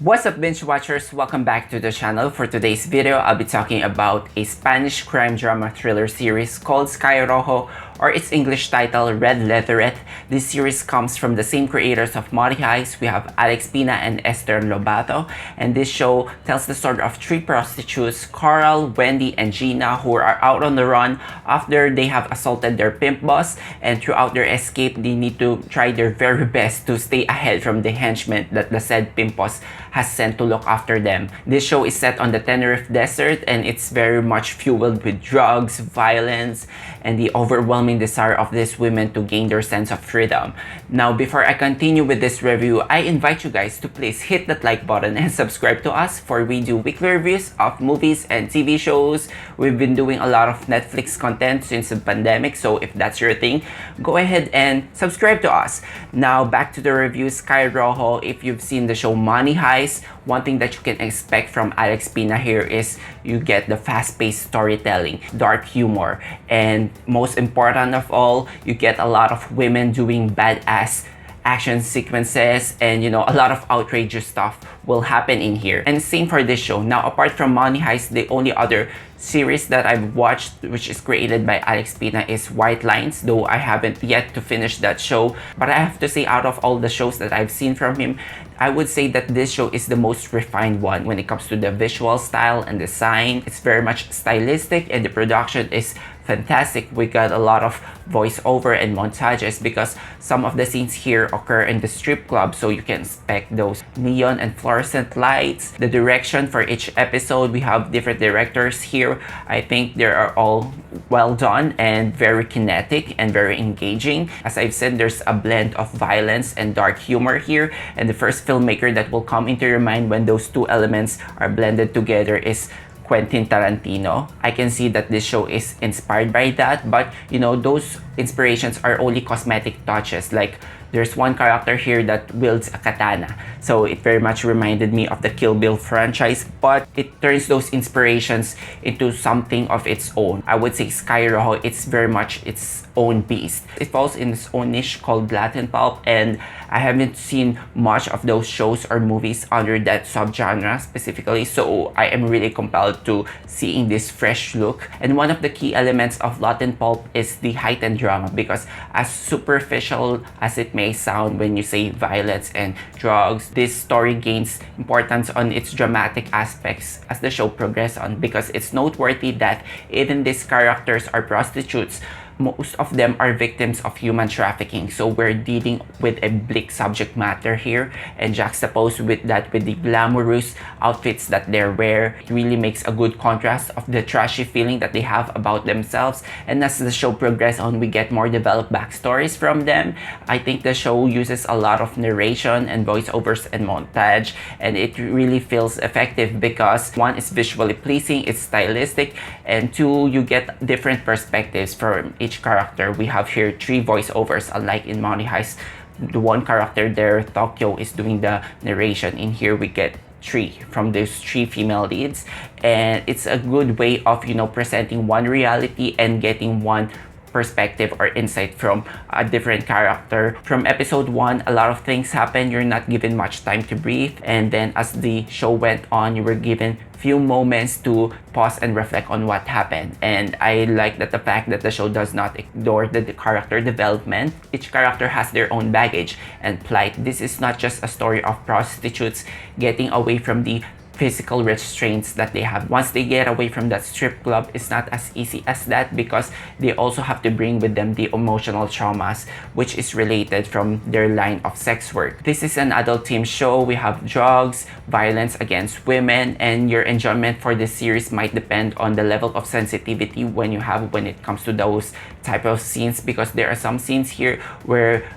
What's up, binge watchers? Welcome back to the channel. For today's video, I'll be talking about a Spanish crime drama thriller series called SKY ROJO, or its English title, Red Leatherette. This series comes from the same creators of Heist. We have Álex, Pina, and Esther Lobato. And this show tells the story of three prostitutes, Carl, Wendy, and Gina, who are out on the run after they have assaulted their pimp boss. And throughout their escape, they need to try their very best to stay ahead from the henchmen that the said pimp boss has sent to look after them. This show is set on the Tenerife desert, and it's very much fueled with drugs, violence, and the overwhelming desire of these women to gain their sense of freedom. Now, before I continue with this review, I invite you guys to please hit that like button and subscribe to us, for we do weekly reviews of movies and TV shows. We've been doing a lot of Netflix content since the pandemic, so if that's your thing, go ahead and subscribe to us. Now, back to the review. SKY ROJO. If you've seen the show Money Heist, one thing that you can expect from Álex Pina here is you get the fast-paced storytelling, dark humor, and most important of all, you get a lot of women doing badass action sequences, and a lot of outrageous stuff will happen in here. And same for this show. Now, apart from Money Heist, the only other series that I've watched, which is created by Álex Pina, is White Lines, though I haven't yet to finish that show. But I have to say, out of all the shows that I've seen from him, I would say that this show is the most refined one when it comes to the visual style and design. It's very much stylistic, and the production is fantastic. We got a lot of voiceover and montages because some of the scenes here occur in the strip club, so you can expect those neon and fluorescent lights. The direction for each episode, we have different directors here. I think they are all well done and very kinetic and very engaging. As I've said, there's a blend of violence and dark humor here, and the first filmmaker that will come into your mind when those two elements are blended together is Quentin Tarantino. I can see that this show is inspired by that, but those inspirations are only cosmetic touches. Like, there's one character here that wields a katana, so it very much reminded me of the Kill Bill franchise, but it turns those inspirations into something of its own. I would say SKY ROJO, it's very much its own beast. It falls in its own niche called Latin pulp, and I haven't seen much of those shows or movies under that subgenre specifically, so I am really compelled to seeing this fresh look. And one of the key elements of Latin pulp is the heightened drama, because as superficial as it may sound when you say violence and drugs, this story gains importance on its dramatic aspects as the show progresses on, because it's noteworthy that even these characters are prostitutes. Most of them are victims of human trafficking, so we're dealing with a bleak subject matter here, and juxtaposed with that with the glamorous outfits that they wear, it really makes a good contrast of the trashy feeling that they have about themselves. And as the show progresses on, we get more developed backstories from them. I think the show uses a lot of narration and voiceovers and montage, and it really feels effective because one, is visually pleasing, it's stylistic, and two, you get different perspectives from each character. We have here three voiceovers, unlike in Money Heist. The one character there, Tokyo, is doing the narration. In here, we get three from those three female leads, and it's a good way of presenting one reality and getting one perspective or insight from a different character. From episode 1, a lot of things happen. You're not given much time to breathe, and then as the show went on, you were given few moments to pause and reflect on what happened. And I like that the fact that the show does not ignore the character development. Each character has their own baggage and plight. This is not just a story of prostitutes getting away from the physical restraints that they have. Once they get away from that strip club, it's not as easy as that, because they also have to bring with them the emotional traumas which is related from their line of sex work. This is an adult themed show. We have drugs, violence against women, and your enjoyment for this series might depend on the level of sensitivity when it comes to those type of scenes, because there are some scenes here where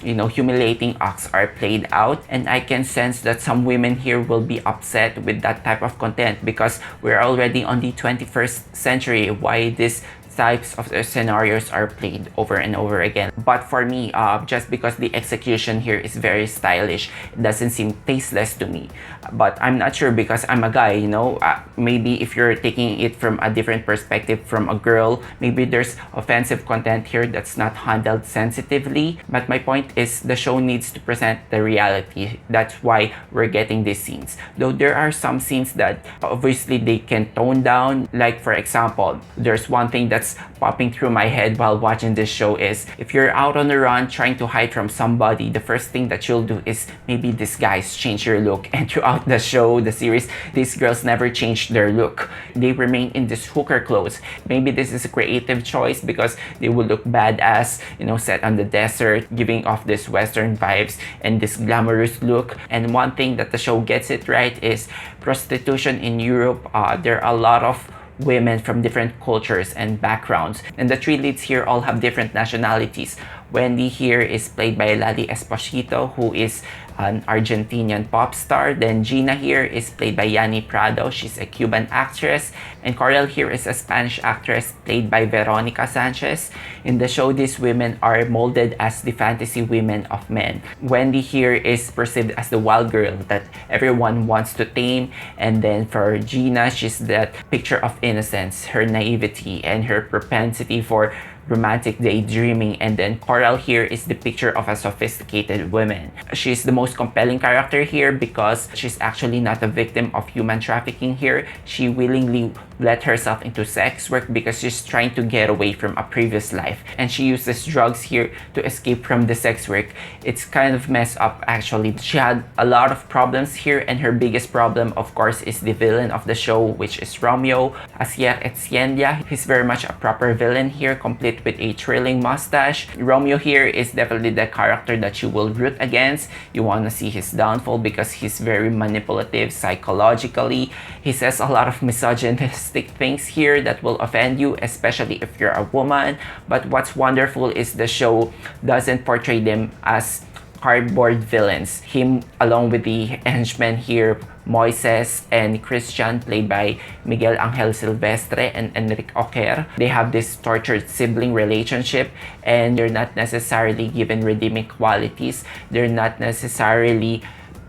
humiliating acts are played out, and I can sense that some women here will be upset with that type of content, because we're already on the 21st century. Why this types of scenarios are played over and over again. But for me, just because the execution here is very stylish, it doesn't seem tasteless to me. But I'm not sure because I'm a guy, you know. Maybe if you're taking it from a different perspective from a girl, maybe there's offensive content here that's not handled sensitively. But my point is the show needs to present the reality. That's why we're getting these scenes. Though there are some scenes that obviously they can tone down. Like for example, there's one thing that's popping through my head while watching this show is if you're out on the run trying to hide from somebody, the first thing that you'll do is maybe disguise, change your look. And throughout the show, the series, these girls never change their look. They remain in this hooker clothes. Maybe this is a creative choice because they will look badass, you know, set on the desert, giving off this Western vibes and this glamorous look. And one thing that the show gets it right is prostitution in Europe. There are a lot of women from different cultures and backgrounds. And the three leads here all have different nationalities. Wendy here is played by Lali Espósito, who is an Argentinian pop star. Then Gina here is played by Yany Prado. She's a Cuban actress. And Coral here is a Spanish actress played by Verónica Sánchez. In the show, these women are molded as the fantasy women of men. Wendy here is perceived as the wild girl that everyone wants to tame. And then for Gina, she's that picture of innocence, her naivety, and her propensity for romantic daydreaming. And then Coral here is the picture of a sophisticated woman. She's the most compelling character here because she's actually not a victim of human trafficking here. She willingly let herself into sex work because she's trying to get away from a previous life, and she uses drugs here to escape from the sex work. It's kind of messed up actually. She had a lot of problems here, and her biggest problem of course is the villain of the show, which is Romeo, Asier Etxeandia. He's very much a proper villain here, complete with a trailing mustache. Romeo here is definitely the character that you will root against. You want to see his downfall because he's very manipulative psychologically. He says a lot of misogynistic things here that will offend you, especially if you're a woman. But what's wonderful is the show doesn't portray them as cardboard villains. Him along with the henchmen here, Moises and Christian, played by Miguel, Ángel, Silvestre, and Enric Auquer. They have this tortured sibling relationship, and they're not necessarily given redeeming qualities. They're not necessarily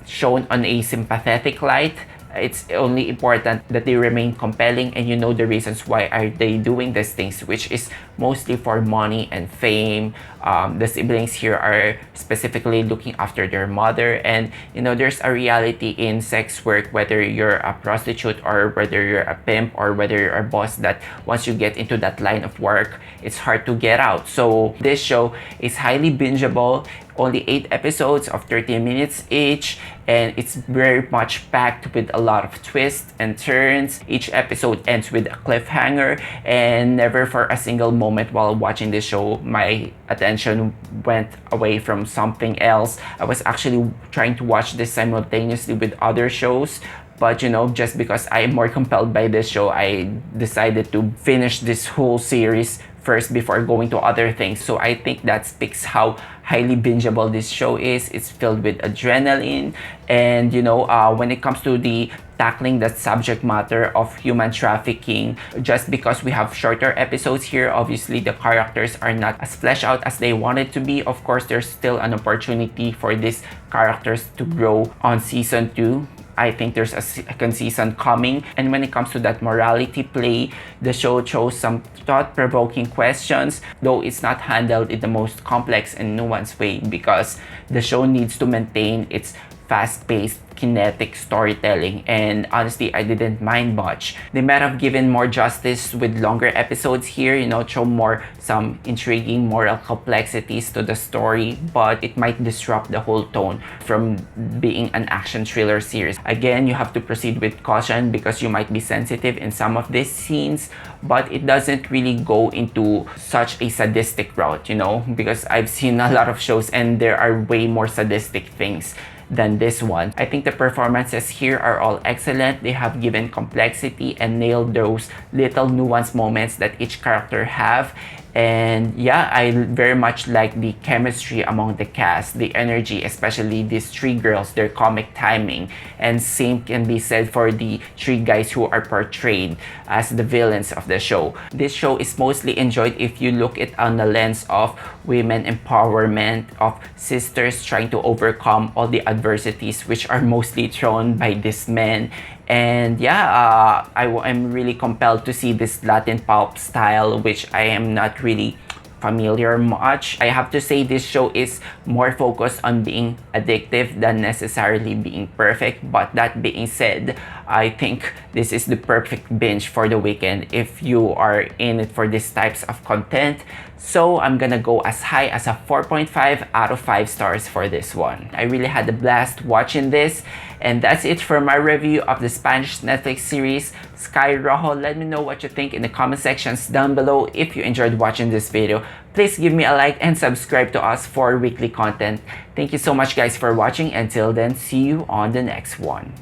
shown on a sympathetic light. It's only important that they remain compelling and you know the reasons why are they doing these things, which is mostly for money and fame. The siblings here are specifically looking after their mother, and you know there's a reality in sex work, whether you're a prostitute or whether you're a pimp or whether you're a boss, that once you get into that line of work, it's hard to get out. So this show is highly bingeable. Only 8 episodes of 30 minutes each, and it's very much packed with a lot of twists and turns. Each episode ends with a cliffhanger, and never for a single moment while watching this show my attention went away from something else. I was actually trying to watch this simultaneously with other shows, but you know, just because I am more compelled by this show, I decided to finish this whole series first before going to other things. So I think that speaks how highly bingeable this show is. It's filled with adrenaline, and you know, when it comes to the tackling that subject matter of human trafficking, just because we have shorter episodes here, obviously the characters are not as fleshed out as they wanted to be. Of course, there's still an opportunity for these characters to grow on season 2. I think there's a second season coming. And when it comes to that morality play, the show chose some thought-provoking questions, though it's not handled in the most complex and nuanced way because the show needs to maintain its fast-paced, kinetic storytelling, and honestly, I didn't mind much. They might have given more justice with longer episodes here, you know, show some intriguing moral complexities to the story, but it might disrupt the whole tone from being an action thriller series. Again, you have to proceed with caution because you might be sensitive in some of these scenes, but it doesn't really go into such a sadistic route, you know, because I've seen a lot of shows and there are way more sadistic things than this one. I think the performances here are all excellent. They have given complexity and nailed those little nuanced moments that each character have. And yeah, I very much like the chemistry among the cast, the energy, especially these three girls, their comic timing. And same can be said for the three guys who are portrayed as the villains of the show. This show is mostly enjoyed if you look it on the lens of women empowerment, of sisters trying to overcome all the adversities which are mostly thrown by these men. And yeah, I'm really compelled to see this Latin pulp style, which I am not really familiar much. I have to say this show is more focused on being addictive than necessarily being perfect. But that being said, I think this is the perfect binge for the weekend if you are in it for these types of content. So I'm gonna go as high as a 4.5 out of 5 stars for this one. I really had a blast watching this. And that's it for my review of the Spanish Netflix series Sky Rojo. Let me know what you think in the comment sections down below. If you enjoyed watching this video, please give me a like and subscribe to us for weekly content. Thank you so much guys for watching. Until then, see you on the next one.